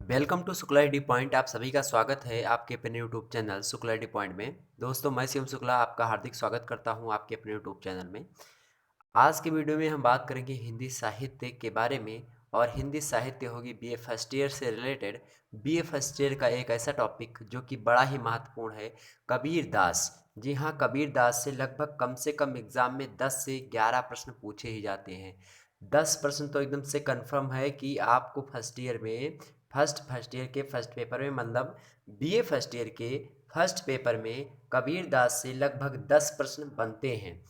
Welcome to Shukla D point. आप सभी का स्वागत है आपके अपने YouTube channel Shukla D point में। दोस्तों, मैं शिवम शुक्ला आपका हार्दिक स्वागत करता हूं आपके अपने यूट्यूब चैनल में। आज के वीडियो में हम बात करेंगे हिंदी साहित्य के बारे में। और हिंदी साहित्य होगी बीए फर्स्ट ईयर से रिलेटेड। बीए फर्स्ट ईयर का एक ऐसा टॉपिक जो कि बड़ा ही महत्वपूर्ण है, कबीर दास। जी हाँ, कबीर दास से लगभग कम से कम एग्जाम में 10 से 11 प्रश्न पूछे ही जाते हैं। 10 प्रश्न तो एकदम से कंफर्म है कि आपको फर्स्ट ईयर में फर्स्ट ईयर के फर्स्ट पेपर में, मतलब बीए फर्स्ट ईयर के फर्स्ट पेपर में कबीर दास से लगभग 10 प्रश्न बनते हैं।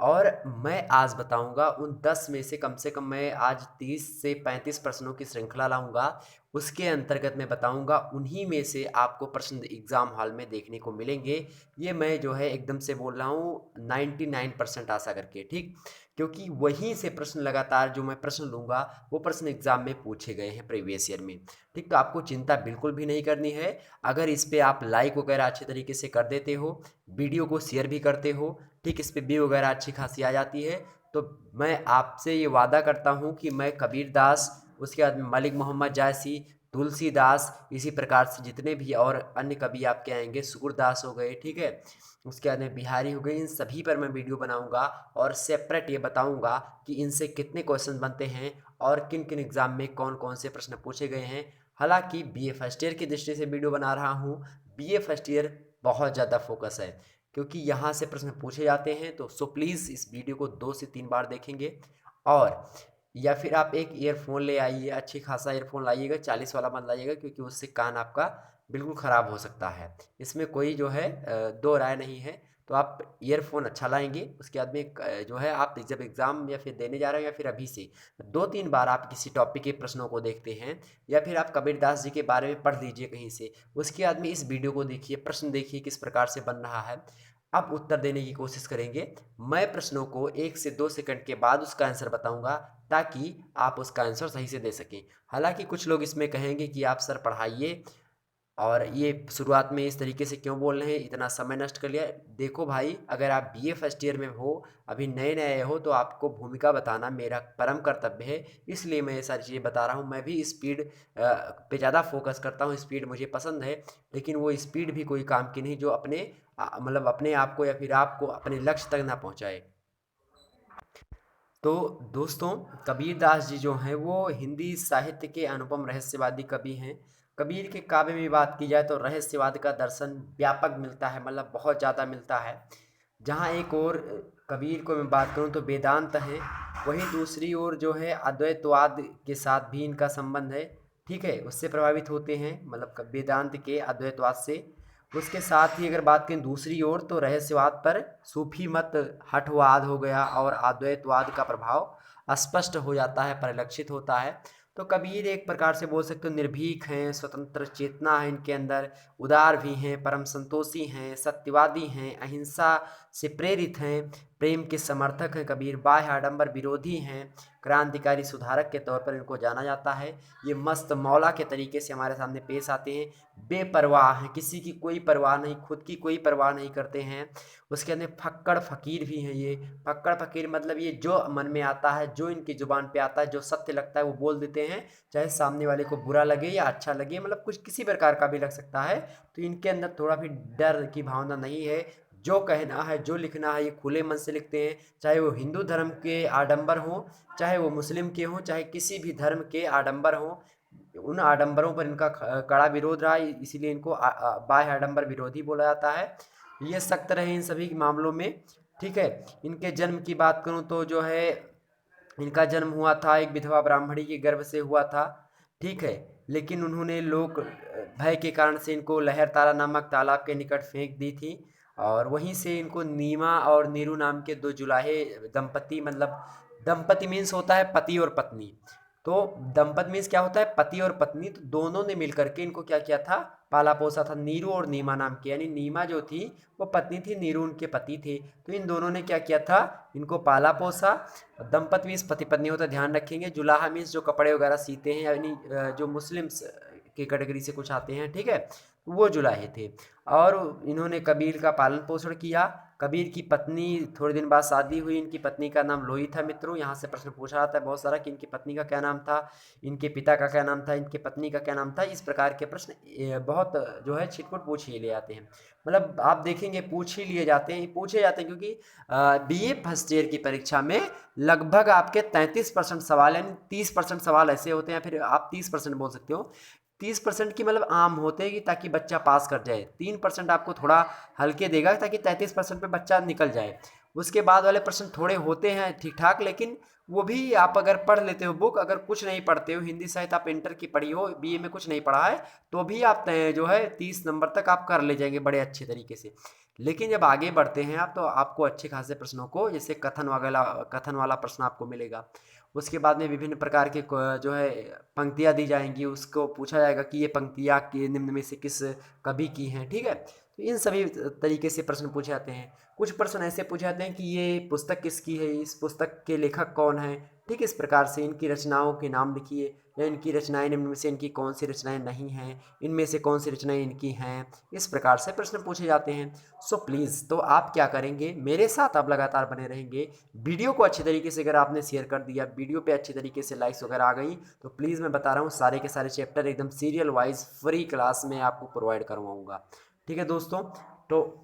और मैं आज बताऊंगा उन 10 में से कम मैं आज 30 से 35 प्रश्नों की श्रृंखला लाऊंगा। उसके अंतर्गत मैं बताऊंगा उन्हीं में से आपको प्रश्न एग्जाम हॉल में देखने को मिलेंगे। ये मैं जो है एकदम से बोल रहा हूँ 99% आशा करके, ठीक, क्योंकि वहीं से प्रश्न लगातार जो मैं प्रश्न लूंगा वो प्रश्न एग्जाम में पूछे गए हैं प्रीवियस ईयर में। ठीक, तो आपको चिंता बिल्कुल भी नहीं करनी है। अगर इस पे आप लाइक वगैरह अच्छे तरीके से कर देते हो, वीडियो को शेयर भी करते हो, ठीक, इस पे व्यू वगैरह अच्छी खासी आ जाती है, तो मैं आपसे ये वादा करता हूँ कि मैं कबीर दास, उसके बाद में मलिक मोहम्मद जायसी, तुलसीदास, इसी प्रकार से जितने भी और अन्य कवि आपके आएंगे, सूरदास हो गए, ठीक है, उसके बाद में बिहारी हो गए, इन सभी पर मैं वीडियो बनाऊंगा और सेपरेट ये बताऊंगा कि इनसे कितने क्वेश्चन बनते हैं और किन किन एग्जाम में कौन कौन से प्रश्न पूछे गए हैं। हालांकि बीए फर्स्ट ईयर की दृष्टि से वीडियो बना रहा हूँ। बीए फर्स्ट ईयर बहुत ज़्यादा फोकस है क्योंकि यहाँ से प्रश्न पूछे जाते हैं, तो सो प्लीज़ इस वीडियो को 2 से 3 बार देखेंगे। और या फिर आप एक ईयरफोन ले आइए, अच्छी खासा ईयरफोन लाइएगा, 40 वाला मत लाइएगा क्योंकि उससे कान आपका बिल्कुल ख़राब हो सकता है। इसमें कोई जो है दो राय नहीं है। तो आप ईयरफोन अच्छा लाएंगे, उसके बाद में जो है आप जब एग्ज़ाम या फिर देने जा रहे हो या फिर अभी से 2-3 बार आप किसी टॉपिक के प्रश्नों को देखते हैं या फिर आप कबीर दास जी के बारे में पढ़ लीजिए कहीं से, उसके बाद में इस वीडियो को देखिए, प्रश्न देखिए किस प्रकार से बन रहा है। अब उत्तर देने की कोशिश करेंगे। मैं प्रश्नों को 1 से 2 सेकंड के बाद उसका आंसर बताऊंगा ताकि आप उसका आंसर सही से दे सकें। हालांकि कुछ लोग इसमें कहेंगे कि आप सर पढ़ाइए और ये शुरुआत में इस तरीके से क्यों बोल रहे हैं, इतना समय नष्ट कर लिया। देखो भाई, अगर आप बीए फर्स्ट ईयर में हो, अभी नए नए हो, तो आपको भूमिका बताना मेरा परम कर्तव्य है। इसलिए मैं ये सारी चीज़ें बता रहा हूँ। मैं भी स्पीड पे ज़्यादा फोकस करता हूँ, स्पीड मुझे पसंद है, लेकिन वो स्पीड भी कोई काम की नहीं जो अपने मतलब अपने आप को या फिर आपको अपने लक्ष्य तक ना पहुँचाए। तो दोस्तों, कबीर दास जी जो हैं वो हिंदी साहित्य के अनुपम रहस्यवादी कवि हैं। कबीर के काव्य में बात की जाए तो रहस्यवाद का दर्शन व्यापक मिलता है, मतलब बहुत ज़्यादा मिलता है। जहाँ एक और कबीर को मैं बात करूँ तो वेदांत है, वहीं दूसरी ओर जो है अद्वैतवाद के साथ भी इनका संबंध है। ठीक है, उससे प्रभावित होते हैं, मतलब वेदांत के अद्वैतवाद से। उसके साथ ही अगर बात करें दूसरी ओर तो रहस्यवाद पर सूफी मत, हठवाद हो गया और अद्वैतवाद का प्रभाव स्पष्ट हो जाता है, परिलक्षित होता है। तो कबीर एक प्रकार से बोल सकते हो निर्भीक हैं, स्वतंत्र चेतना है इनके अंदर, उदार भी हैं, परम संतोषी हैं, सत्यवादी हैं, अहिंसा से प्रेरित हैं, प्रेम के समर्थक हैं कबीर, बाह्य आडंबर विरोधी हैं, क्रांतिकारी सुधारक के तौर पर इनको जाना जाता है। ये मस्त मौला के तरीके से हमारे सामने पेश आते हैं, बेपरवाह हैं, किसी की कोई परवाह नहीं, खुद की कोई परवाह नहीं करते हैं। उसके अंदर फक्कड़ फ़कीर भी हैं। ये फक्कड़ फ़कीर मतलब ये जो मन में आता है, जो इनकी ज़ुबान पे आता है, जो सत्य लगता है वो बोल देते हैं, चाहे सामने वाले को बुरा लगे या अच्छा लगे, मतलब कुछ किसी प्रकार का भी लग सकता है। तो इनके अंदर थोड़ा भी डर की भावना नहीं है। जो कहना है, जो लिखना है, ये खुले मन से लिखते हैं, चाहे वो हिंदू धर्म के आडंबर हों, चाहे वो मुस्लिम के हों, चाहे किसी भी धर्म के आडंबर हों। उन आडंबरों पर इनका कड़ा विरोध रहा, इसीलिए इनको बाह्य आडंबर विरोधी बोला जाता है। ये सख्त रहे इन सभी मामलों में। ठीक है, इनके जन्म की बात करूं तो जो है इनका जन्म हुआ था एक विधवा ब्राह्मणी के गर्भ से हुआ था। ठीक है, लेकिन उन्होंने लोक भय के कारण से इनको लहर तारा नामक तालाब के निकट फेंक दी थी और वहीं से इनको नीमा और नीरू नाम के दो जुलाहे दंपति, मतलब दंपति मीन्स होता है पति और पत्नी। तो दंपत मीन्स क्या होता है, पति और पत्नी। तो दोनों ने मिलकर के इनको क्या किया था, पाला पोसा था, नीरू और नीमा नाम के, यानी नीमा जो थी वो पत्नी थी, नीरू उनके पति थे। तो इन दोनों ने क्या किया था, इनको पाला पोसा। दंपत मीन्स पति पत्नी होता है, ध्यान रखेंगे। जुलाहा मीन्स जो कपड़े वगैरह सीते हैं, यानी जो मुस्लिम्स की कैटेगरी से कुछ आते हैं, ठीक है, वो जुलाहे थे। और इन्होंने कबीर का पालन पोषण किया। कबीर की पत्नी, थोड़े दिन बाद शादी हुई, इनकी पत्नी का नाम लोई था मित्रों। यहाँ से प्रश्न पूछा जाता है बहुत सारा कि इनकी पत्नी का क्या नाम था, इनके पिता का क्या नाम था, इनके पत्नी का क्या नाम था। इस प्रकार के प्रश्न बहुत जो है छिटपुट पूछ ही ले जाते हैं। मतलब आप देखेंगे पूछ ही लिए जाते हैं, पूछे जाते हैं, क्योंकि बीए फर्स्ट ईयर की परीक्षा में लगभग आपके 33% सवाल यानी 30% सवाल ऐसे होते हैं, फिर आप 30% बोल सकते हो। 30% की मतलब आम होते हैं कि ताकि बच्चा पास कर जाए, 3% आपको थोड़ा हल्के देगा ताकि 33% पे बच्चा निकल जाए। उसके बाद वाले प्रश्न थोड़े होते हैं ठीक ठाक, लेकिन वो भी आप अगर पढ़ लेते हो बुक, अगर कुछ नहीं पढ़ते हो, हिंदी साहित्य आप इंटर की पढ़ी हो, बीए में कुछ नहीं पढ़ा है, तो भी आप जो है 30 नंबर तक आप कर ले जाएंगे बड़े अच्छे तरीके से। लेकिन जब आगे बढ़ते हैं आप, तो आपको अच्छे खासे प्रश्नों को, जैसे कथन वाला प्रश्न आपको मिलेगा। उसके बाद में विभिन्न प्रकार के जो है पंक्तियाँ दी जाएंगी, उसको पूछा जाएगा कि ये पंक्तियाँ के निम्न में से किस कवि की हैं, ठीक है। तो इन सभी तरीके से प्रश्न पूछे जाते हैं। कुछ प्रश्न ऐसे पूछे जाते हैं कि ये पुस्तक किसकी है, इस पुस्तक के लेखक कौन है, ठीक। इस प्रकार से इनकी रचनाओं के नाम लिखिए, या इनकी रचनाएं निम्न में से इनकी कौन सी रचनाएं नहीं हैं, इनमें से कौन सी रचनाएं इनकी हैं। इस प्रकार से प्रश्न पूछे जाते हैं। सो प्लीज़, तो आप क्या करेंगे, मेरे साथ आप लगातार बने रहेंगे। वीडियो को अच्छे तरीके से अगर आपने शेयर कर दिया, वीडियो पे अच्छे तरीके से लाइक्स वगैरह आ गई, तो प्लीज़ मैं बता रहा हूँ सारे के सारे चैप्टर एकदम सीरियल वाइज फ्री क्लास में आपको प्रोवाइड करवाऊँगा, ठीक है दोस्तों। तो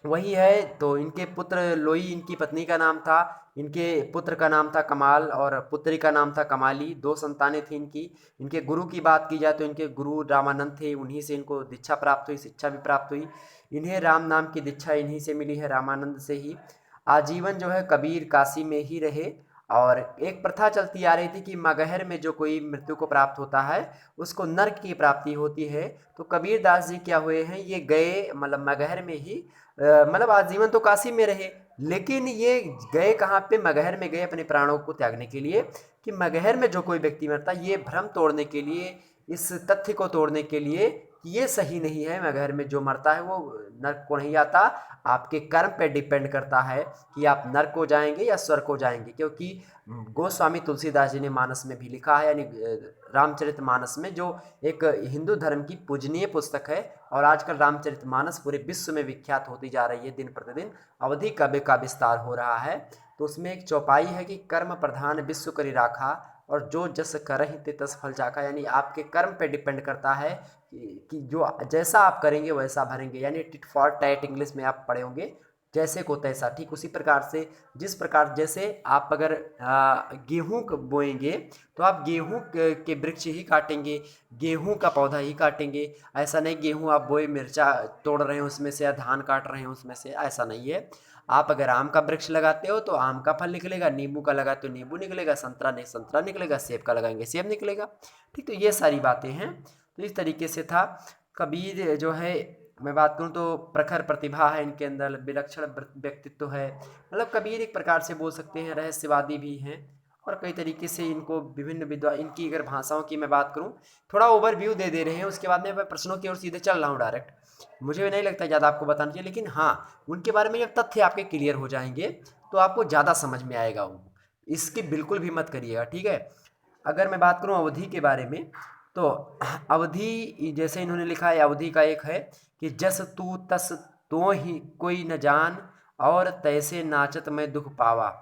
वही है। तो इनके पुत्र लोई, इनकी पत्नी का नाम था, इनके पुत्र का नाम था कमाल और पुत्री का नाम था कमाली। 2 संतानें थी इनकी। इनके गुरु की बात की जाए तो इनके गुरु रामानंद थे, उन्हीं से इनको दीक्षा प्राप्त हुई, शिक्षा भी प्राप्त हुई। इन्हें राम नाम की दीक्षा इन्हीं से मिली है, रामानंद से ही। आजीवन जो है कबीर काशी में ही रहे। और एक प्रथा चलती आ रही थी कि मगहर में जो कोई मृत्यु को प्राप्त होता है उसको नर्क की प्राप्ति होती है। तो कबीर दास जी क्या हुए हैं, ये गए मतलब मगहर में ही, मतलब आजीवन तो काशी में रहे, लेकिन ये गए कहाँ पे, मगहर में गए अपने प्राणों को त्यागने के लिए। कि मगहर में जो कोई व्यक्ति मरता है, ये भ्रम तोड़ने के लिए, इस तथ्य को तोड़ने के लिए कि ये सही नहीं है, मगहर में जो मरता है वो नर्क को नहीं आता। आपके कर्म पे डिपेंड करता है कि आप नर्क को जाएंगे या स्वर्ग को जाएंगे। क्योंकि गोस्वामी तुलसीदास जी ने मानस में भी लिखा है, यानी रामचरितमानस में, जो एक हिंदू धर्म की पूजनीय पुस्तक है। और आजकल रामचरितमानस पूरे विश्व में विख्यात होती जा रही है, दिन प्रतिदिन अवधि काव्य का विस्तार हो रहा है। तो उसमें एक चौपाई है कि कर्म प्रधान विश्व करी राखा, और जो जस करहि ते तस फल चाखा। यानी आपके कर्म पे डिपेंड करता है कि जो जैसा आप करेंगे वैसा भरेंगे, यानी टिट फॉर टैट इंग्लिश में आप पढ़े होंगे, जैसे को तैसा। ठीक उसी प्रकार से, जिस प्रकार जैसे आप अगर गेहूँ बोएंगे तो आप गेहूँ के वृक्ष ही काटेंगे, गेहूँ का पौधा ही काटेंगे। ऐसा नहीं गेहूँ आप बोए मिर्चा तोड़ रहे हैं उसमें से, या धान काट रहे हैं उसमें से, ऐसा नहीं है। आप अगर आम का वृक्ष लगाते हो तो आम का फल निकलेगा, नींबू का लगाते हो नींबू निकलेगा, संतरा नहीं संतरा निकलेगा, सेब का लगाएंगे सेब निकलेगा। ठीक, तो ये सारी बातें हैं। तो इस तरीके से था। कबीर जो है, मैं बात करूँ तो प्रखर प्रतिभा है इनके अंदर, विलक्षण व्यक्तित्व है। मतलब कबीर एक प्रकार से बोल सकते हैं रहस्यवादी भी हैं, और कई तरीके से इनको विभिन्न विद्वान, इनकी अगर भाषाओं की मैं बात करूँ, थोड़ा ओवरव्यू दे रहे हैं, उसके बाद में मैं प्रश्नों की ओर सीधे चल रहा हूँ डायरेक्ट। मुझे भी नहीं लगता ज़्यादा आपको बताना चाहिए, लेकिन हाँ, उनके बारे में जब तथ्य आपके क्लियर हो जाएंगे तो आपको ज़्यादा समझ में आएगा वो। इसकी बिल्कुल भी मत करिएगा, ठीक है। अगर मैं बात करूं अवधि के बारे में, तो अवधि जैसे इन्होंने लिखा है, अवधि का एक है कि जस तू तस तो ही कोई न जान, और तैसे नाचत मैं दुख पावा।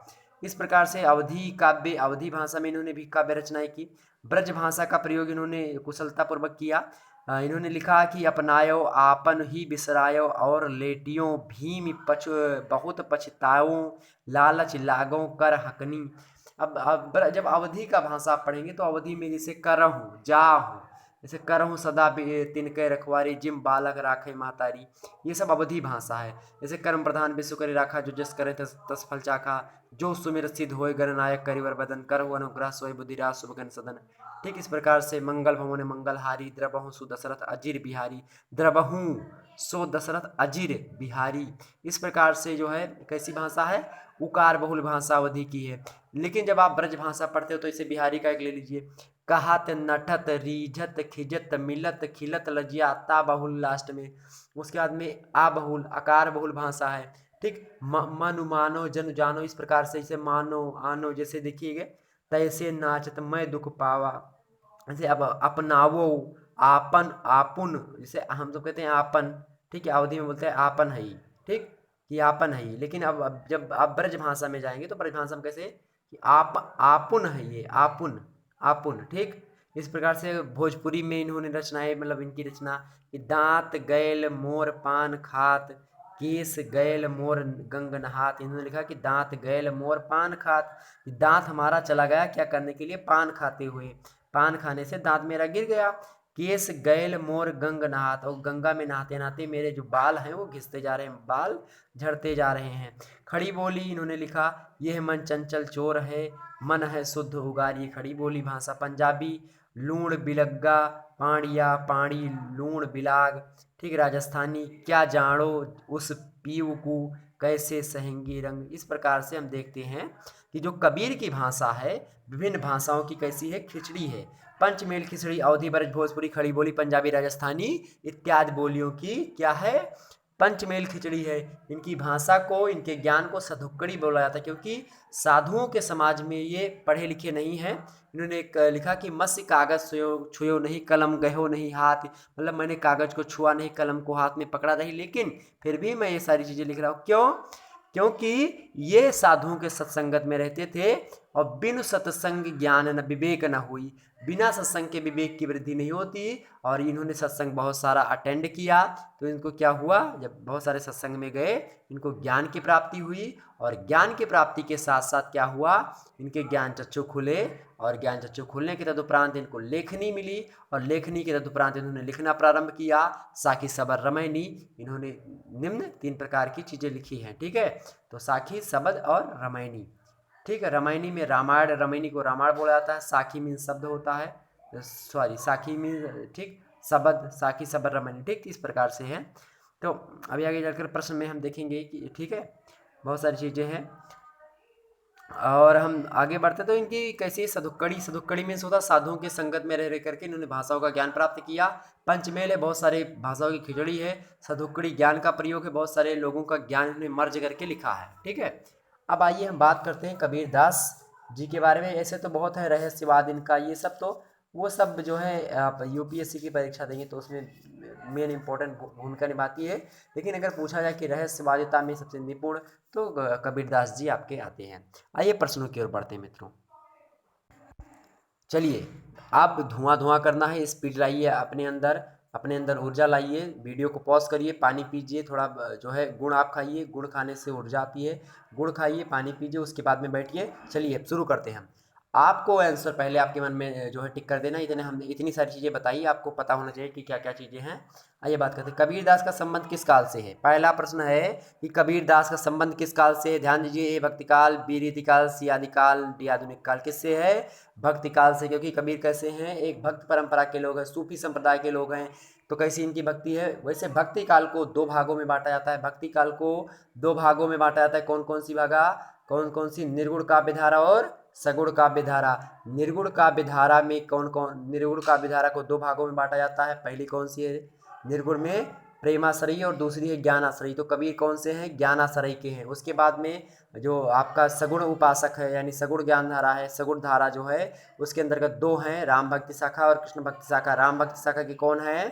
इस प्रकार से अवधि काव्य, अवधि भाषा में इन्होंने भी काव्य रचनाएं की। ब्रज भाषा का प्रयोग इन्होंने कुशलतापूर्वक किया। इन्होंने लिखा कि अपनायो आपन ही बिसरायो, और लेटियो भीम बहुत पछताओ, लालच लागो कर हकनी। अब जब अवधि का भाषा आप पढ़ेंगे तो अवधि में जैसे करहूँ जाहूँ, जैसे करहूँ सदा तिनके रखवारी, जिम बालक राखे मातारी, ये सब अवधि भाषा है। जैसे कर्म प्रधान विश्व करे राखा, जो जस करे तस तस फल चाखा, जो सुमिर सिद्ध होय गणनायक करिवर बदन, करहु अनुग्रह सोय बुद्धिराज शुभगन सदन। ठीक इस प्रकार से मंगल भवन मंगलहारी, द्रबहु सु दशरथ अजीर बिहारी, द्रबहु सो दशरथ अजीर बिहारी। इस प्रकार से जो है कैसी भाषा है, उकार बहुल भाषा अवधि की है। लेकिन जब आप ब्रज भाषा पढ़ते हो तो इसे बिहारी का एक ले लीजिए, कहत नठत रीझत खिजत मिलत खिलत लजिया ता बहुल लास्ट में। उसके बाद में आ बहुल अकार बहुल भाषा है। ठीक, मनु मानो जन जानो, इस प्रकार से इसे मानो आनो जैसे देखिएगा, तैसे नाचत मैं दुख पावा। जैसे अब अपनावो, आपन आपुन, जैसे हम तो कहते हैं आपन, ठीक है, अवधि में बोलते हैं आपन है ही। ठीक, कि आपन है ये। लेकिन अब जब आप ब्रज भाषा में जाएंगे तो ब्रज भाषा में कैसे कि आप आपुन है ये, आपुन, आपुन, ठीक। इस प्रकार से भोजपुरी में इन्होंने रचनाएं, मतलब इनकी रचना कि दांत गैल मोर पान खात, केस गैल मोर गंग नहात। इन्होंने लिखा कि दांत गैल मोर पान खात, दांत हमारा चला गया क्या करने के लिए, पान खाते हुए, पान खाने से दांत मेरा गिर गया। केस गैल मोर गंग नहात, और गंगा में नहाते नहाते मेरे जो बाल हैं वो घिसते जा रहे हैं, बाल झड़ते जा रहे हैं। खड़ी बोली इन्होंने लिखा, यह मन चंचल चोर है, मन है शुद्ध उगार। ये खड़ी बोली भाषा। पंजाबी लूण बिलग्गा पाणिया, पाणी लूण बिलाग, ठीक। राजस्थानी क्या जानो उस पीऊ को, कैसे सहेंगी रंग। इस प्रकार से हम देखते हैं कि जो कबीर की भाषा है विभिन्न भाषाओं की कैसी है, खिचड़ी है। पंचमेल खिचड़ी अवधी ब्रज भोजपुरी खड़ी बोली पंजाबी राजस्थानी इत्यादि बोलियों की क्या है, पंचमेल खिचड़ी है। इनकी भाषा को, इनके ज्ञान को सधुक्कड़ी बोला जाता है, क्योंकि साधुओं के समाज में ये पढ़े लिखे नहीं हैं। इन्होंने एक लिखा कि मस्य कागज छुयो नहीं, कलम गहो नहीं हाथ। मतलब मैंने कागज को छुआ नहीं, कलम को हाथ में पकड़ा नहीं, लेकिन फिर भी मैं ये सारी चीजें लिख रहा हूँ। क्यों? क्योंकि ये साधुओं के सत्संगत में रहते थे, और बिनु सत्संग ज्ञान न विवेक न हुई। बिना सत्संग के विवेक की वृद्धि नहीं होती। और इन्होंने सत्संग बहुत सारा अटेंड किया, तो इनको क्या हुआ, जब बहुत सारे सत्संग में गए इनको ज्ञान की प्राप्ति हुई। और ज्ञान की प्राप्ति के साथ साथ क्या हुआ, इनके ज्ञान चक्षु खुले, और ज्ञान चक्षु खुलने के तदुपरांत इनको लेखनी मिली, और लेखनी के तदुपरांत इन्होंने लिखना प्रारंभ किया। साखी सबर रमैनी, इन्होंने निम्न 3 प्रकार की चीजें लिखी हैं, ठीक है। तो साखी, सबद और रमैनी, ठीक है। रामायणी में रामायण, रमैनी को रामायण बोला जाता है। साखी मीन शब्द होता है, सॉरी साखी मीन, ठीक, शब्द, साखी शब्द रमैनी, ठीक। इस प्रकार से है। तो अभी आगे चलकर प्रश्न में हम देखेंगे कि, ठीक है, बहुत सारी चीजें हैं। और हम आगे बढ़ते तो इनकी कैसी सधुक्कड़ी, सधुक्कड़ी मीन्स होता साधुओं के संगत में रह करके इन्होंने भाषाओं का ज्ञान प्राप्त किया। पंचमेल है, बहुत सारे भाषाओं की खिचड़ी है। सधुक्कड़ी ज्ञान का प्रयोग है, बहुत सारे लोगों का ज्ञान इन्होंने मर्ज करके लिखा है, ठीक है। अब आइए हम बात करते हैं कबीर दास जी के बारे में। ऐसे तो बहुत है, रहस्यवाद इनका, ये सब तो वो सब जो है आप यूपीएससी की परीक्षा देंगे तो उसमें मेन इंपॉर्टेंट भूमिका निभाती है। लेकिन अगर पूछा जाए कि रहस्यवादिता में सबसे निपुण, तो कबीरदास जी आपके आते हैं। आइए प्रश्नों की ओर बढ़ते हैं मित्रों। चलिए, आप धुआं धुआं करना है, स्पीड लाइए अपने अंदर ऊर्जा लाइए। वीडियो को पॉज करिए, पानी पीजिए, थोड़ा जो है गुड़ आप खाइए, गुड़ खाने से ऊर्जा आती है। गुड़ खाइए, पानी पीजिए, उसके बाद में बैठिए। चलिए अब शुरू करते हैं हम। आपको आंसर पहले आपके मन में जो है टिक कर देना। हमने इतनी सारी चीज़ें बताई, आपको पता होना चाहिए कि क्या क्या चीज़ें हैं। आइए बात करते हैं, कबीरदास का संबंध किस काल से है। पहला प्रश्न है कि कबीरदास का संबंध किस काल से है। ध्यान दीजिए, ए भक्ति काल, बी रीति काल, सी आदि काल, डी आधुनिक काल। किससे है? भक्ति काल से। क्योंकि कबीर कैसे हैं, एक भक्त परंपरा के लोग हैं, सूफी संप्रदाय के लोग हैं। तो कैसी इनकी भक्ति है। वैसे भक्ति काल को 2 भागों में बांटा जाता है। भक्ति काल को 2 भागों में बांटा जाता है। कौन कौन सी भागा, कौन कौन सी? निर्गुण काव्य धारा और सगुण काव्य धारा। निर्गुण काव्य धारा में कौन कौन, निर्गुण काव्य धारा को 2 भागों में बांटा जाता है। पहली कौन सी है? निर्गुण में प्रेमाश्रयी, और दूसरी है ज्ञानाश्रयी। तो कबीर कौन से हैं? ज्ञानाश्रयी के हैं। उसके बाद में जो आपका सगुण उपासक है, यानी सगुण ज्ञान धारा है, सगुण धारा जो है उसके अंतर्गत 2 हैं, राम भक्ति शाखा और कृष्ण भक्ति शाखा। राम भक्ति शाखा के कौन है?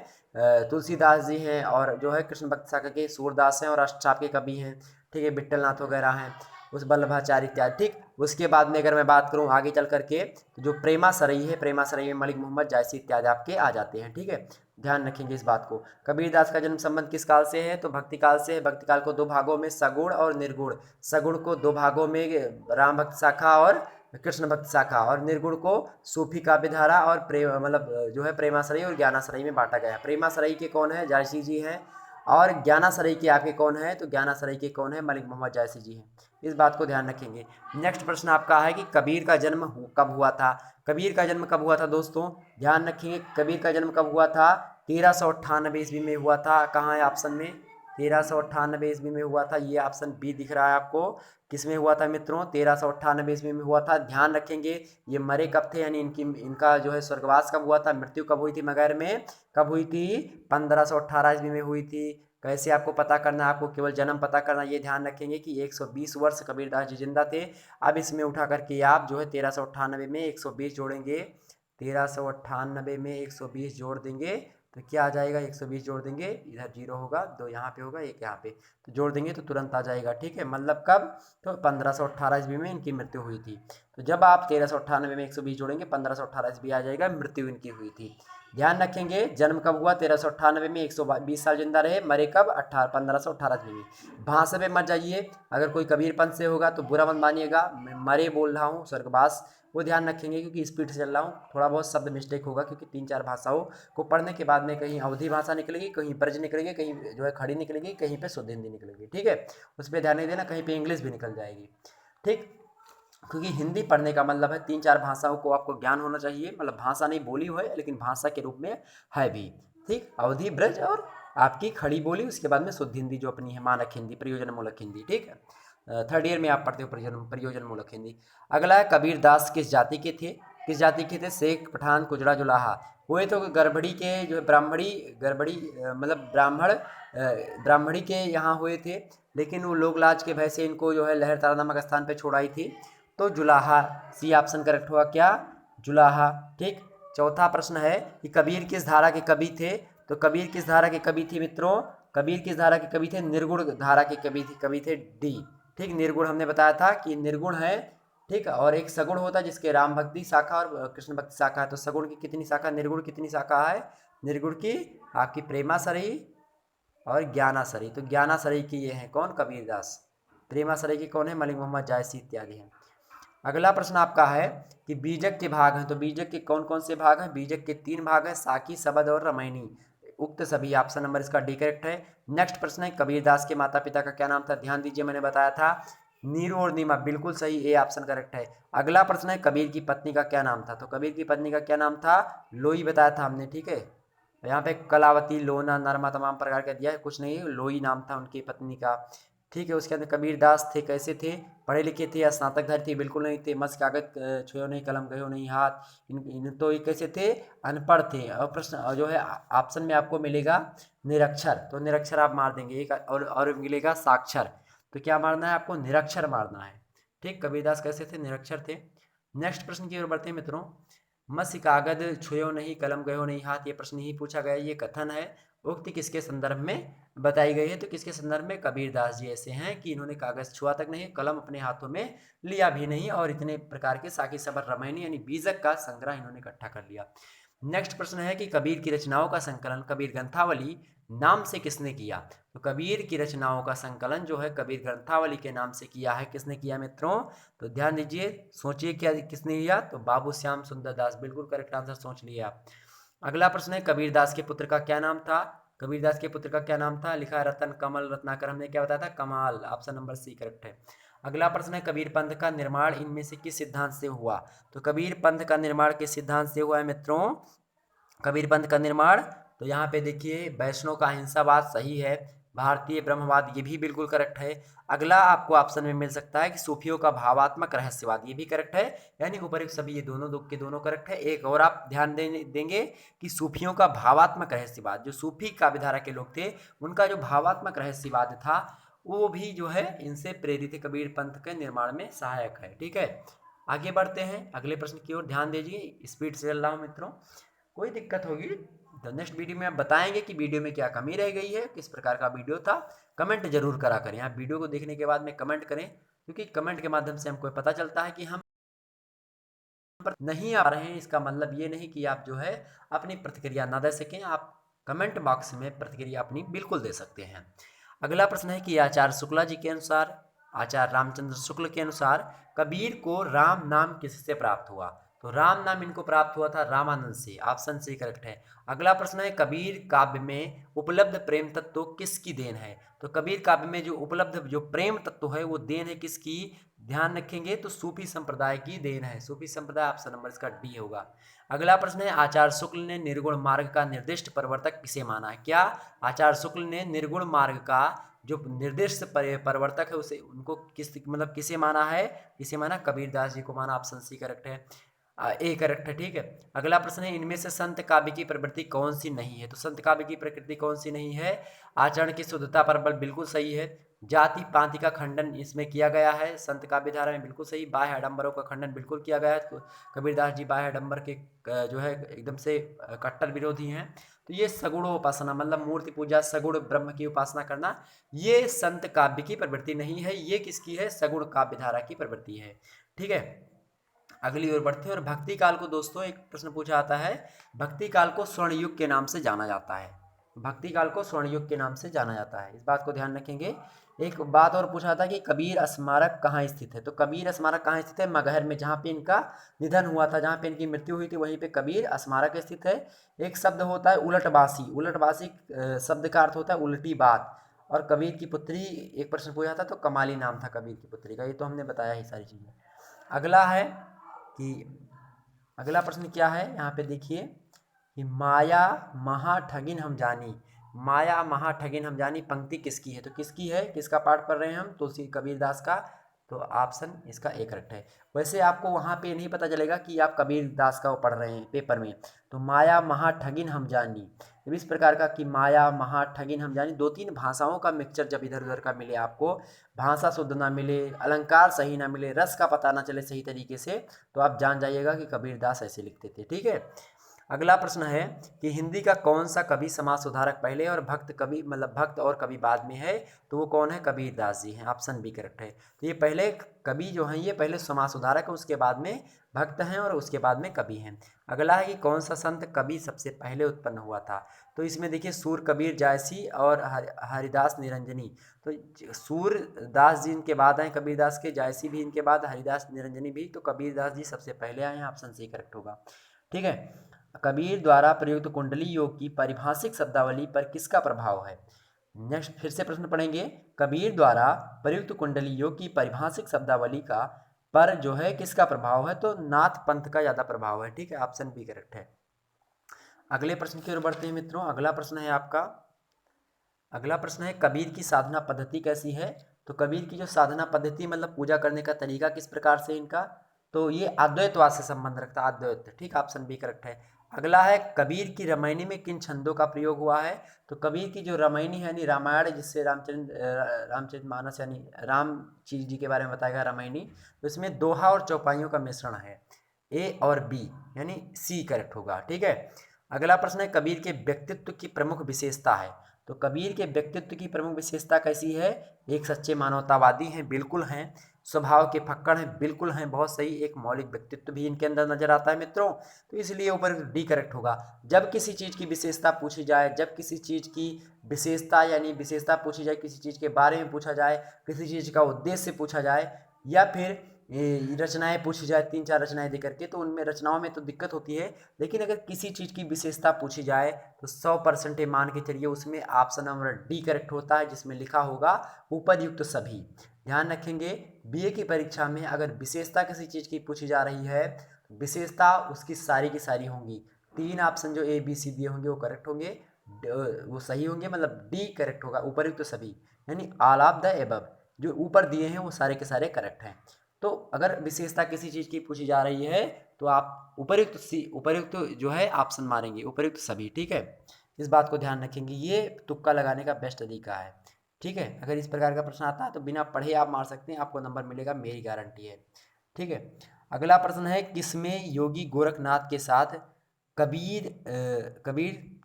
तुलसीदास जी हैं, और जो है कृष्ण भक्ति शाखा के सूरदास हैं और अष्टचाप के कवि हैं, ठीक है, विट्ठलनाथ वगैरह हैं, उस वल्लभाचार्य इत्यादि, ठीक। उसके बाद में अगर मैं बात करूं आगे चल करके, तो जो प्रेमाश्रयी है, प्रेमाश्रयी में मलिक मोहम्मद जायसी इत्यादि आपके आ जाते हैं, ठीक है। ध्यान रखेंगे इस बात को। कबीरदास का जन्म संबंध किस काल से है? तो भक्ति काल से है। भक्ति काल को 2 भागों में, सगुण और निर्गुण। सगुण को 2 भागों में, राम भक्ति शाखा और कृष्ण भक्ति शाखा, और निर्गुण को सूफी काव्य धारा और प्रेम, मतलब जो है प्रेमाश्रयी और ज्ञानाश्रयी में बांटा गया है। प्रेमाश्रयी के कौन है? जायसी जी हैं। और ज्ञानाश्रयी के आपके कौन है? तो ज्ञानाश्रयी के कौन है? मलिक मोहम्मद जायसी जी हैं। इस बात को ध्यान रखेंगे। नेक्स्ट प्रश्न आपका है कि कबीर का जन्म कब हुआ था। कबीर का जन्म कब हुआ था दोस्तों? ध्यान रखेंगे, कबीर का जन्म कब हुआ था? 1398 ईस्वी में हुआ था। कहाँ है ऑप्शन में? 1398 ईस्वी में हुआ था। ये ऑप्शन बी दिख रहा है आपको। किस में हुआ था मित्रों? 1398 ईस्वी में हुआ था। ध्यान रखेंगे, ये मरे कब थे, यानी इनका जो है स्वर्गवास कब हुआ था, मृत्यु कब हुई थी मगहर में, कब हुई थी? 1518 ईस्वी में हुई थी। कैसे आपको पता करना है? आपको केवल जन्म पता करना। ये ध्यान रखेंगे कि 120 वर्ष कबीरदास जी जिंदा थे। अब इसमें उठा करके आप जो है 1398 में 120 जोड़ेंगे 1398 में 120 जोड़ देंगे तो क्या आ जाएगा, 120 जोड़ देंगे, इधर 0 होगा, 2 यहाँ पे होगा, 1 यहाँ पे, तो जोड़ देंगे तो तुरंत आ जाएगा। ठीक है, मतलब कब, तो 1518 ईस्वी में इनकी मृत्यु हुई थी। तो जब आप 1398 में 120 जोड़ेंगे 1518 ईस्वी आ जाएगा, मृत्यु इनकी हुई थी। ध्यान रखेंगे जन्म कब हुआ, 1398 में, 120 साल जिंदा रहे, मरे कब, 1518 ईस्वी में। भाषा पे मत जाइए, अगर कोई कबीर पंथ से होगा तो बुरा मत मानिएगा, मैं मरे बोल रहा हूँ, स्वर्गवास, वो ध्यान रखेंगे क्योंकि स्पीड से चल रहा हूँ, थोड़ा बहुत शब्द मिस्टेक होगा क्योंकि 3-4 भाषाओं को पढ़ने के बाद में कहीं अवधी भाषा निकलेगी, कहीं ब्रज निकलेगी, कहीं जो है खड़ी निकलेगी, कहीं पे शुद्ध हिंदी निकलेगी। ठीक है, उस पर ध्यान नहीं देना, कहीं पे इंग्लिश भी निकल जाएगी। ठीक, क्योंकि हिंदी पढ़ने का मतलब है 3-4 भाषाओं को आपको ज्ञान होना चाहिए, मतलब भाषा नहीं बोली हो है लेकिन भाषा के रूप में है भी। ठीक, अवधी, ब्रज और आपकी खड़ी बोली, उसके बाद में शुद्ध हिंदी जो अपनी है, मानक हिंदी, प्रयोजन मूलक हिंदी। ठीक है, थर्ड ईयर में आप पढ़ते हो प्रयोजन मूलक हिंदी। अगला है कबीर दास किस जाति के थे, किस जाति के थे, शेख, पठान, गुजरा, जुलाहा। हुए तो गड़बड़ी के, जो ब्राह्मणी, गड़बड़ी मतलब ब्राह्मणी के यहाँ हुए थे, लेकिन वो लोग लाज के भय से इनको जो है लहरतारा नामक स्थान पे छोड़ाई थी, तो जुलाहा, सी ऑप्शन करेक्ट हुआ, क्या, जुलाहा। ठीक, चौथा प्रश्न है कि कबीर किस धारा के कवि थे, तो कबीर किस धारा के कवि थे मित्रों, कबीर किस धारा के कवि थे, निर्गुण धारा के कवि थे, डी। ठीक, निर्गुण हमने बताया था कि निर्गुण है। ठीक, और एक सगुण होता है जिसके राम भक्ति शाखा और कृष्ण भक्ति शाखा है, तो सगुण की कितनी शाखा, निर्गुण कितनी शाखा है, निर्गुण की आपकी प्रेमासरी और ज्ञानासरी, तो ज्ञानासरी की ये है कौन, कबीरदास। प्रेमासरी की कौन है, मलिक मोहम्मद जायसी इत्यादि हैं। अगला प्रश्न आपका है कि बीजक के भाग हैं, तो बीजक के कौन कौन से भाग हैं, बीजक के 3 भाग हैं, साकी, शबद और रामायणी, उक्त सभी, ऑप्शन नंबर इसका डी करेक्ट है। नेक्स्ट प्रश्न है कबीरदास के माता पिता का क्या नाम था, ध्यान दीजिए मैंने बताया था नीरू और नीमा, बिल्कुल सही, ए ऑप्शन करेक्ट है। अगला प्रश्न है कबीर की पत्नी का क्या नाम था, तो कबीर की पत्नी का क्या नाम था, लोई बताया था हमने। ठीक है, यहाँ पे कलावती, लोना, नरमा तमाम प्रकार का दिया है, कुछ नहीं, लोई नाम था उनकी पत्नी का। ठीक है, उसके अंदर कबीरदास थे, कैसे थे, पढ़े लिखे थे या स्नातकधारी थे, बिल्कुल नहीं थे, मस कागज छुयो नहीं, कलम गयो नहीं हाथ, इन तो ये कैसे थे, अनपढ़ थे। और प्रश्न जो है ऑप्शन में आपको मिलेगा निरक्षर, तो निरक्षर आप मार देंगे एक, और मिलेगा साक्षर, तो क्या मारना है आपको, निरक्षर मारना है। ठीक, कबीरदास कैसे थे, निरक्षर थे। नेक्स्ट प्रश्न की ओर बढ़ते हैं मित्रों, मत्स्य कागज छुयो नहीं, कलम गयो नहीं हाथ, ये प्रश्न ही पूछा गया, ये कथन है, उक्ति किसके संदर्भ में बताई गई है, तो किसके संदर्भ में, कबीरदास जी ऐसे हैं कि इन्होंने कागज छुआ तक नहीं, कलम अपने हाथों में लिया भी नहीं, और इतने प्रकार के साकी, सबर, रामायणी यानी बीजक का संग्रह इन्होंने इकट्ठा कर लिया। नेक्स्ट प्रश्न है कि कबीर की रचनाओं का संकलन कबीर ग्रंथावली नाम से किसने किया, तो कबीर की रचनाओं का संकलन जो है कबीर ग्रंथावली के नाम से किया है, किसने किया मित्रों, तो ध्यान दीजिए, सोचिए क्या किसने किया, तो बाबू श्याम सुंदर दास, बिल्कुल करेक्ट आंसर सोच लिया आप। अगला प्रश्न है कबीरदास के पुत्र का क्या नाम था, कबीरदास के पुत्र का क्या नाम था, लिखा है रतन, कमल, रत्नाकर, हमने क्या बताया था, कमाल, ऑप्शन नंबर सी करेक्ट है। अगला प्रश्न है कबीर पंथ का निर्माण इनमें से किस सिद्धांत से हुआ, तो कबीर पंथ का निर्माण किस सिद्धांत से हुआ है मित्रों, कबीर पंथ का निर्माण, तो यहाँ पे देखिए वैष्णव का अहिंसावाद सही है, भारतीय ब्रह्मवाद ये भी बिल्कुल करेक्ट है। अगला आपको ऑप्शन में मिल सकता है कि सूफियों का भावात्मक रहस्यवाद, ये भी करेक्ट है, यानी ऊपर्युक्त सभी ये दोनों के दोनों करेक्ट है। एक और आप ध्यान देंगे कि सूफियों का भावात्मक रहस्यवाद, जो सूफी काव्यधारा के लोग थे उनका जो भावात्मक रहस्यवाद था वो भी जो है इनसे प्रेरित कबीर पंथ के निर्माण में सहायक है। ठीक है, आगे बढ़ते हैं अगले प्रश्न की ओर, ध्यान दीजिए, स्पीड से चल रहा हूँ मित्रों, कोई दिक्कत होगी तो नेक्स्ट वीडियो में आप बताएंगे कि वीडियो में क्या कमी रह गई है, किस प्रकार का वीडियो था, कमेंट जरूर करा करें। आप वीडियो को देखने के बाद में कमेंट करें, क्योंकि कमेंट के माध्यम से हमको पता चलता है कि हम नहीं आ रहे हैं, इसका मतलब ये नहीं कि आप जो है अपनी प्रतिक्रिया ना दे सकें, आप कमेंट बॉक्स में प्रतिक्रिया अपनी बिल्कुल दे सकते हैं। अगला प्रश्न है कि आचार्य शुक्ला जी के अनुसार, आचार्य रामचंद्र शुक्ल के अनुसार कबीर को राम नाम किससे प्राप्त हुआ, तो राम नाम इनको प्राप्त हुआ था रामानंद से, ऑप्शन सी करेक्ट है। अगला प्रश्न है कबीर काव्य में उपलब्ध प्रेम तत्व किसकी देन है, तो कबीर काव्य में जो उपलब्ध जो प्रेम तत्व है वो देन है किसकी, ध्यान रखेंगे तो सूफी संप्रदाय की देन है, सूफी संप्रदाय, ऑप्शन नंबर इसका डी होगा। अगला प्रश्न है आचार्य शुक्ल ने निर्गुण मार्ग का निर्दिष्ट प्रवर्तक किसे माना है, क्या आचार्य शुक्ल ने निर्गुण मार्ग का जो निर्दिष्ट प्रवर्तक है उसे उनको किस मतलब किसे माना है, किसे माना, कबीरदास जी को माना, ऑप्शन सी करेक्ट है। ए करेक्ट है, ठीक है। अगला प्रश्न है, इनमें से संत काव्य की प्रवृत्ति कौन सी नहीं है? तो संत काव्य की प्रकृति कौन सी नहीं है? आचरण की शुद्धता पर बल, बिल्कुल सही है। जाति पाति का खंडन इसमें किया गया है संत काव्य धारा में, बिल्कुल सही। बाह्य आडंबरों का खंडन बिल्कुल किया गया है। तो कबीरदास जी बाह्य आडंबर के जो है एकदम से कट्टर विरोधी हैं। तो ये सगुण उपासना मतलब मूर्ति पूजा, सगुण ब्रह्म की उपासना करना, ये संत काव्य की प्रवृत्ति नहीं है। ये किसकी है? सगुण काव्य धारा की प्रवृत्ति है, ठीक है। अगली ओर बढ़ते हैं। और भक्ति काल को दोस्तों एक प्रश्न पूछा आता है, भक्ति काल को स्वर्ण युग के नाम से जाना जाता है। भक्ति काल को स्वर्ण युग के नाम से जाना जाता है, इस बात को ध्यान रखेंगे। एक बात और पूछा था कि कबीर स्मारक कहाँ स्थित है? तो कबीर स्मारक कहाँ स्थित है? मगहर में, जहाँ पे इनका निधन हुआ था, जहाँ पे इनकी मृत्यु हुई थी, वहीं पे कबीर स्मारक स्थित है। एक शब्द होता है उलटबासी। उलटबासी शब्द का अर्थ होता है उल्टी बात। और कबीर की पुत्री, एक प्रश्न पूछा था तो कमाली नाम था कबीर की पुत्री का, ये तो हमने बताया ही सारी चीजें। अगला है कि अगला प्रश्न क्या है यहाँ पे देखिए कि माया महा ठगिन हम जानी। माया महा ठगिन हम जानी पंक्ति किसकी है? तो किसकी है, किसका पाठ पढ़ रहे हैं हम? तुलसी कबीरदास का। तो ऑप्शन इसका ए करेक्ट है। वैसे आपको वहाँ पे नहीं पता चलेगा कि आप कबीरदास का वो पढ़ रहे हैं पेपर में। तो माया महा ठगिन हम जानी, जब इस प्रकार का कि माया महा ठगिन हम जानी, दो तीन भाषाओं का मिक्सचर जब इधर उधर का मिले आपको, भाषा शुद्ध ना मिले, अलंकार सही ना मिले, रस का पता ना चले सही तरीके से, तो आप जान जाइएगा कि कबीरदास ऐसे लिखते थे, ठीक है। अगला प्रश्न है कि हिंदी का कौन सा कवि समाज सुधारक पहले और भक्त कवि मतलब भक्त और कवि बाद में है? तो वो कौन है? कबीरदास जी हैं, ऑप्शन बी करेक्ट है। तो ये पहले कवि जो हैं ये पहले समाज सुधारक है, उसके बाद में भक्त हैं और उसके बाद में कवि हैं। अगला है कि कौन सा संत कवि सबसे पहले उत्पन्न हुआ था? तो इसमें देखिए सूर कबीर जायसी और हरिदास निरंजनी। तो सूरदास जी इनके बाद आए कबीरदास के, जायसी भी इनके बाद, हरिदास निरंजनी भी। तो कबीरदास जी सबसे पहले आए हैं, ऑप्शन सी करेक्ट होगा, ठीक है। कबीर द्वारा प्रयुक्त कुंडली योग की पारिभाषिक शब्दावली पर किसका प्रभाव है? नेक्स्ट फिर से प्रश्न पढ़ेंगे। कबीर द्वारा प्रयुक्त कुंडली योग की पारिभाषिक शब्दावली का पर जो है किसका प्रभाव है? तो नाथ पंथ का ज्यादा प्रभाव है, ठीक है, ऑप्शन बी करेक्ट है। अगले प्रश्न की ओर बढ़ते हैं मित्रों। अगला प्रश्न है आपका, अगला प्रश्न है कबीर की साधना पद्धति कैसी है? तो कबीर की जो साधना पद्धति मतलब पूजा करने का तरीका किस प्रकार से इनका? तो ये अद्वैतवाद से संबंध रखता है, अद्वैत, ठीक, ऑप्शन बी करेक्ट है। अगला है कबीर की रामायणी में किन छंदों का प्रयोग हुआ है? तो कबीर की जो रामायणी है यानी रामायण, जिससे रामचरितमानस यानी राम जी के बारे में बताया गया रामायणी, तो इसमें दोहा और चौपाइयों का मिश्रण है। ए और बी यानी सी करेक्ट होगा, ठीक है। अगला प्रश्न है कबीर के व्यक्तित्व की प्रमुख विशेषता है। तो कबीर के व्यक्तित्व की प्रमुख विशेषता कैसी है? एक सच्चे मानवतावादी हैं, बिल्कुल हैं। स्वभाव के फक्कड़ हैं, बिल्कुल हैं, बहुत सही। एक मौलिक व्यक्तित्व भी इनके अंदर नजर आता है मित्रों, तो इसलिए ऊपर डी करेक्ट होगा। जब किसी चीज की विशेषता पूछी जाए, जब किसी चीज की विशेषता यानी विशेषता पूछी जाए, किसी चीज के बारे में पूछा जाए, किसी चीज का उद्देश्य पूछा जाए, या फिर रचनाएं पूछी जाए, तीन चार रचनाएं देकर के, तो उनमें रचनाओं में तो दिक्कत होती है। लेकिन अगर किसी चीज की विशेषता पूछी जाए तो 100% मान के चलिए उसमें ऑप्शन नंबर डी करेक्ट होता है, जिसमें लिखा होगा उपयुक्त सभी। ध्यान रखेंगे बीए की परीक्षा में अगर विशेषता किसी चीज की पूछी जा रही है, विशेषता उसकी सारी की सारी होंगी। तीन ऑप्शन जो ए बी सी दिए होंगे वो करेक्ट होंगे, वो सही होंगे, मतलब डी करेक्ट होगा, उपयुक्त सभी यानी ऑल ऑफ द एबव, जो ऊपर दिए हैं वो सारे के सारे करेक्ट हैं। तो अगर विशेषता किसी चीज की पूछी जा रही है तो आप उपयुक्त जो है ऑप्शन मारेंगे, उपयुक्त सभी, ठीक है। इस बात को ध्यान रखेंगे, ये तुक्का लगाने का बेस्ट तरीका है, ठीक है। अगर इस प्रकार का प्रश्न आता है तो बिना पढ़े आप मार सकते हैं, आपको नंबर मिलेगा, मेरी गारंटी है, ठीक है। अगला प्रश्न है किसमें योगी गोरखनाथ के साथ कबीर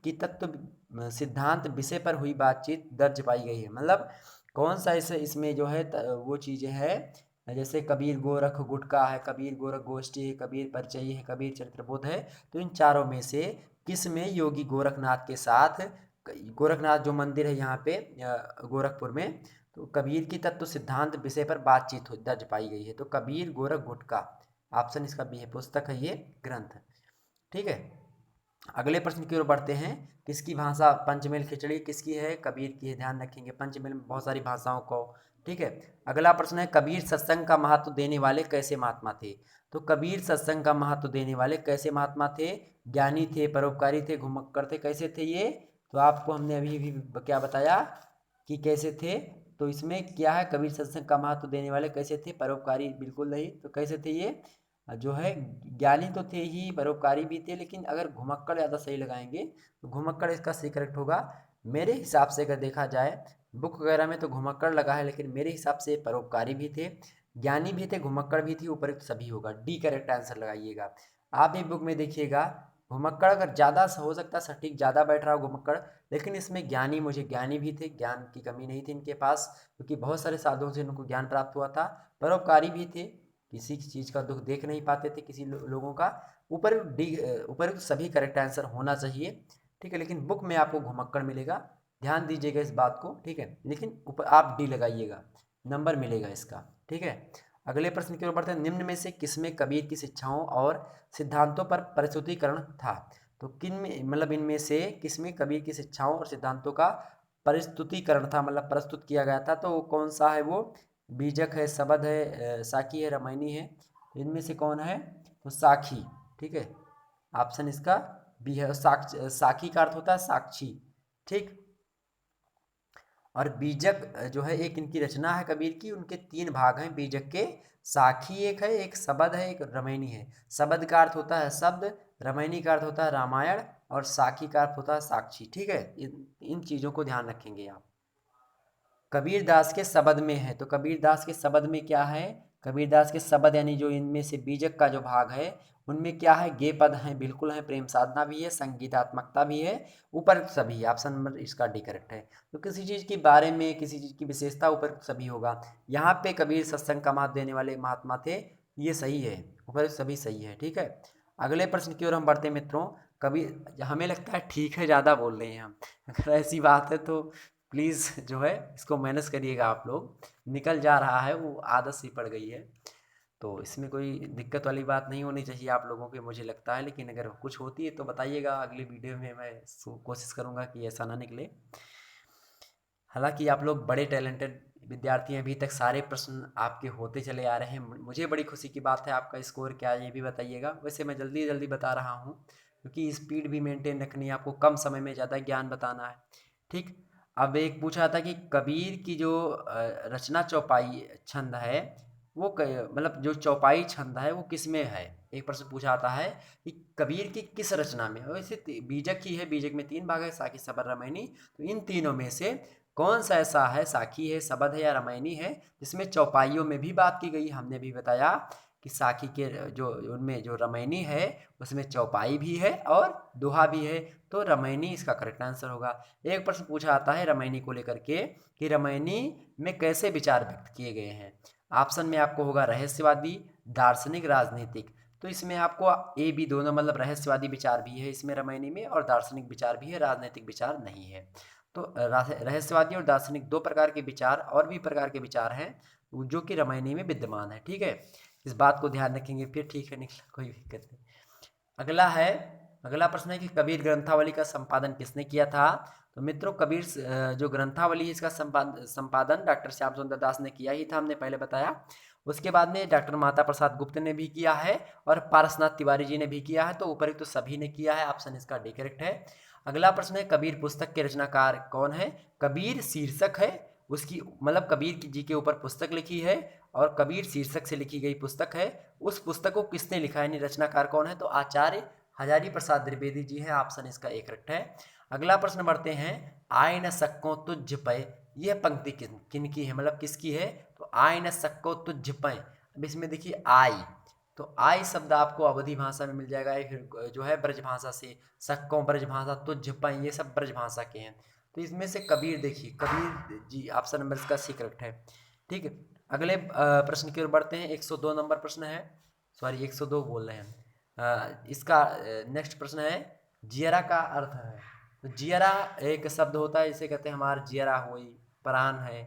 की तत्व सिद्धांत विषय पर हुई बातचीत दर्ज पाई गई है? मतलब कौन सा इसमें जो है वो चीजें है, जैसे कबीर गोरख गुटका है, कबीर गोरख गोष्ठी है, कबीर परिचय है, कबीर चरित्रबोध है। तो इन चारों में से किस में योगी गोरखनाथ के साथ, गोरखनाथ जो मंदिर है यहाँ पे गोरखपुर में, तो कबीर की तत्व सिद्धांत विषय पर बातचीत दर्ज पाई गई है? तो कबीर गोरख गुटका, ऑप्शन इसका बी है, पुस्तक है ये, ग्रंथ, ठीक है। अगले प्रश्न की ओर बढ़ते हैं। किसकी भाषा पंचमेल खिचड़ी किसकी है? कबीर की है, ध्यान रखेंगे, पंचमेल में बहुत सारी भाषाओं को, ठीक है। अगला प्रश्न है कबीर सत्संग का महत्व देने वाले कैसे महात्मा थे? तो कबीर सत्संग का महत्व देने वाले कैसे महात्मा थे? ज्ञानी थे, परोपकारी थे, घुमक्कड़ थे, कैसे थे ये? तो आपको हमने अभी भी क्या बताया कि कैसे थे। तो इसमें क्या है, कबीर सत्संग का महत्व देने वाले कैसे थे? परोपकारी बिल्कुल नहीं, तो कैसे थे ये? जो है ज्ञानी तो थे ही, परोपकारी भी थे, लेकिन अगर घुमक्कड़ ज़्यादा सही लगाएंगे तो घुमक्कड़ इसका सही करेक्ट होगा। मेरे हिसाब से अगर देखा जाए बुक वगैरह में तो घुमक्कड़ लगा है, लेकिन मेरे हिसाब से परोपकारी भी थे, ज्ञानी भी थे, घुमक्कड़ भी थी, उपयुक्त सभी होगा। डी करेक्ट आंसर लगाइएगा। आप भी बुक में देखिएगा घुमक्कड़ अगर ज़्यादा हो सकता है सटीक ज़्यादा बैठ रहा हो घुमक्कड़, लेकिन इसमें ज्ञानी, मुझे ज्ञानी भी थे, ज्ञान की कमी नहीं थी इनके पास, क्योंकि बहुत सारे साधुओं से इनको ज्ञान प्राप्त हुआ था। परोपकारी भी थे, किसी चीज़ का दुख देख नहीं पाते थे किसी लोगों का। ऊपर डी, ऊपर सभी करेक्ट आंसर होना चाहिए, ठीक है। लेकिन बुक में आपको घुमक्कड़ मिलेगा, ध्यान दीजिएगा इस बात को, ठीक है। लेकिन ऊपर आप डी लगाइएगा, नंबर मिलेगा इसका, ठीक है। अगले प्रश्न की ओर बढ़ते हैं। निम्न में से किसमें कबीर की शिक्षाओं और सिद्धांतों पर प्रस्तुतिकरण था? तो किन में, मतलब इनमें से किसमें कबीर की शिक्षाओं और सिद्धांतों का प्रस्तुतिकरण था, मतलब प्रस्तुत किया गया था? तो वो कौन सा है? वो बीजक है, शबद है, साखी है, रामायणी है? इनमें से कौन है? तो साखी, ठीक है। ऑप्शन इसका बी है। साखी का अर्थ होता है साक्षी, ठीक। और बीजक जो है एक इनकी रचना है कबीर की, उनके तीन भाग हैं बीजक के। साखी एक है, एक शबद है, एक रामायणी है। शबद का अर्थ होता है शब्द, रामायणी का अर्थ होता है रामायण, और साखी का अर्थ होता है साक्षी, ठीक है। इन चीज़ों को ध्यान रखेंगे आप। कबीरदास के शबद में है, तो कबीरदास के शबद में क्या है? कबीरदास के शबद यानी जो इनमें से बीजक का जो भाग है उनमें क्या है? गे पद हैं, बिल्कुल है, प्रेम साधना भी है, संगीतात्मकता भी है, ऊपर सभी। ऑप्शन नंबर इसका डी करेक्ट है। तो किसी चीज़ के बारे में, किसी चीज़ की विशेषता ऊपर सभी होगा। यहाँ पे कबीर सत्संग का महत्व देने वाले महात्मा थे, ये सही है, ऊपर सभी सही है, ठीक है। अगले प्रश्न की ओर हम बढ़ते हैं मित्रों। कबीर, हमें लगता है ठीक है ज़्यादा बोल रहे हैं हम, अगर ऐसी बात है तो प्लीज़ जो है इसको मैनेज करिएगा आप लोग। निकल जा रहा है, वो आदत सी पड़ गई है, तो इसमें कोई दिक्कत वाली बात नहीं होनी चाहिए आप लोगों के, मुझे लगता है। लेकिन अगर कुछ होती है तो बताइएगा, अगली वीडियो में मैं कोशिश करूँगा कि ऐसा ना निकले। हालांकि आप लोग बड़े टैलेंटेड विद्यार्थी हैं, अभी तक सारे प्रश्न आपके होते चले आ रहे हैं, मुझे बड़ी खुशी की बात है। आपका स्कोर क्या है ये भी बताइएगा। वैसे मैं जल्दी जल्दी बता रहा हूँ, क्योंकि स्पीड भी मेंटेन रखनी है, आपको कम समय में ज़्यादा ज्ञान बताना है, ठीक। अब एक पूछा था कि कबीर की जो रचना चौपाई छंद है, वो मतलब जो चौपाई छंद है वो किस में है? एक प्रश्न पूछा आता है कि कबीर की किस रचना में? वैसे बीजक की है, बीजक में तीन भाग है, साखी, शबद, रामायणी। तो इन तीनों में से कौन सा ऐसा है, साखी है, शबद है या रामायणी है, जिसमें चौपाइयों में भी बात की गई? हमने भी बताया कि साखी के जो उनमें जो रामायणी है उसमें चौपाई भी है और दोहा भी है, तो रामायणी इसका करेक्ट आंसर होगा। एक प्रश्न पूछा आता है रामायणी को लेकर के कि रामायणी में कैसे विचार व्यक्त किए गए हैं? ऑप्शन में आपको होगा रहस्यवादी, दार्शनिक, राजनीतिक। तो इसमें आपको ए बी दोनों, मतलब रहस्यवादी विचार भी है इसमें रामायणी में, और दार्शनिक विचार भी है, राजनीतिक विचार नहीं है। तो रहस्यवादी और दार्शनिक दो प्रकार के विचार, और भी प्रकार के विचार हैं जो कि रामायणी में विद्यमान है, ठीक है। इस बात को ध्यान रखेंगे, फिर ठीक है, निकला, कोई दिक्कत नहीं। अगला है, अगला प्रश्न है कि कबीर ग्रंथावली का संपादन किसने किया था? तो मित्रों कबीर जो ग्रंथावली है इसका संपादन डॉक्टर श्याम सुंदर दास ने किया ही था, हमने पहले बताया। उसके बाद में डॉक्टर माता प्रसाद गुप्त ने भी किया है, और पारसनाथ तिवारी जी ने भी किया है, तो ऊपर तो सभी ने किया है, ऑप्शन इसका डी करेक्ट है। अगला प्रश्न है कबीर पुस्तक के रचनाकार कौन है? कबीर शीर्षक है उसकी, मतलब कबीर जी के ऊपर पुस्तक लिखी है, और कबीर शीर्षक से लिखी गई पुस्तक है। उस पुस्तक को किसने लिखा है, यानी रचनाकार कौन है? तो आचार्य हजारी प्रसाद द्विवेदी जी है, ऑप्शन इसका एक करेक्ट है। अगला प्रश्न बढ़ते हैं। आय न सक्को तुझ पे, यह पंक्ति किन की है, मतलब किसकी है? तो आय न सक्को तुझ पे। अब इसमें देखिए आई, तो आई शब्द आपको अवधी भाषा में मिल जाएगा, या फिर जो है ब्रज भाषा से, सक्को ब्रज भाषा, तुझ पे ये सब ब्रज भाषा के हैं। तो इसमें से कबीर, देखिए कबीर जी ऑप्शन नंबर इसका सी करेक्ट है, ठीक है। अगले प्रश्न की ओर बढ़ते हैं। 102 नंबर प्रश्न है, सॉरी 102 बोल रहे हैं। इसका नेक्स्ट प्रश्न है जियरा का अर्थ है। तो जियरा एक शब्द होता है, इसे कहते हैं हमार जियरा हुई, प्राण है।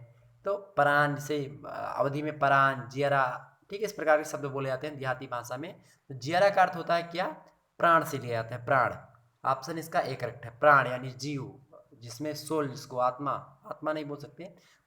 तो प्राण, जैसे अवधि में प्राण, जियरा, ठीक है, इस प्रकार के शब्द बोले जाते हैं देहाती भाषा में। तो जियरा का अर्थ होता है क्या? प्राण से लिया जाता है, प्राण। ऑप्शन इसका एक करेक्ट है, प्राण यानी जीव, जिसमें सोल, जिसको आत्मा, आत्मा नहीं बोल सकते।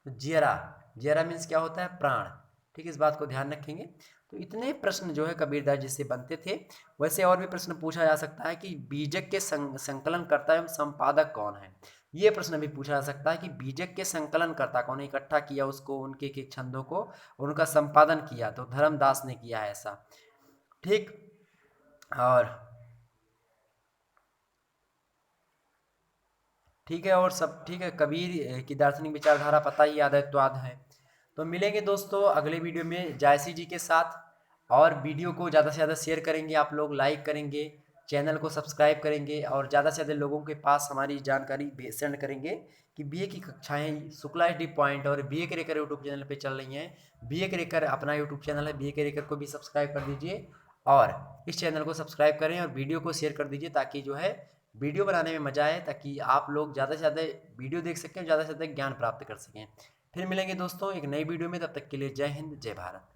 तो जियरा, जियरा मीन्स क्या होता है? प्राण, ठीक है, इस बात को ध्यान रखेंगे। तो इतने प्रश्न जो है कबीरदास जी से बनते थे। वैसे और भी प्रश्न पूछा जा सकता है कि बीजक के संकलनकर्ता एवं संपादक कौन है? ये प्रश्न भी पूछा जा सकता है कि बीजक के संकलनकर्ता कौन है, इकट्ठा किया उसको, उनके एक छंदों को, और उनका संपादन किया, तो धर्मदास ने किया है ऐसा। ठीक। और ठीक है, और सब ठीक है। कबीर की दार्शनिक विचारधारा पता ही, आदतवाद है। तो मिलेंगे दोस्तों अगले वीडियो में जायसी जी के साथ। और वीडियो को ज़्यादा से ज़्यादा शेयर करेंगे, आप लोग लाइक करेंगे, चैनल को सब्सक्राइब करेंगे और ज़्यादा से ज़्यादा लोगों के पास हमारी जानकारी सेंड करेंगे कि बीए की कक्षाएं शुक्ला डी पॉइंट और बीए के रेकर यूट्यूब चैनल पे चल रही हैं। बीए के रेकर अपना यूट्यूब चैनल है, बीए के रेकर को भी सब्सक्राइब कर दीजिए और इस चैनल को सब्सक्राइब करें और वीडियो को शेयर कर दीजिए, ताकि जो है वीडियो बनाने में मज़ा आए, ताकि आप लोग ज़्यादा से ज़्यादा वीडियो देख सकें, ज़्यादा से ज़्यादा ज्ञान प्राप्त कर सकें। फिर मिलेंगे दोस्तों एक नई वीडियो में, तब तक के लिए जय हिंद जय भारत।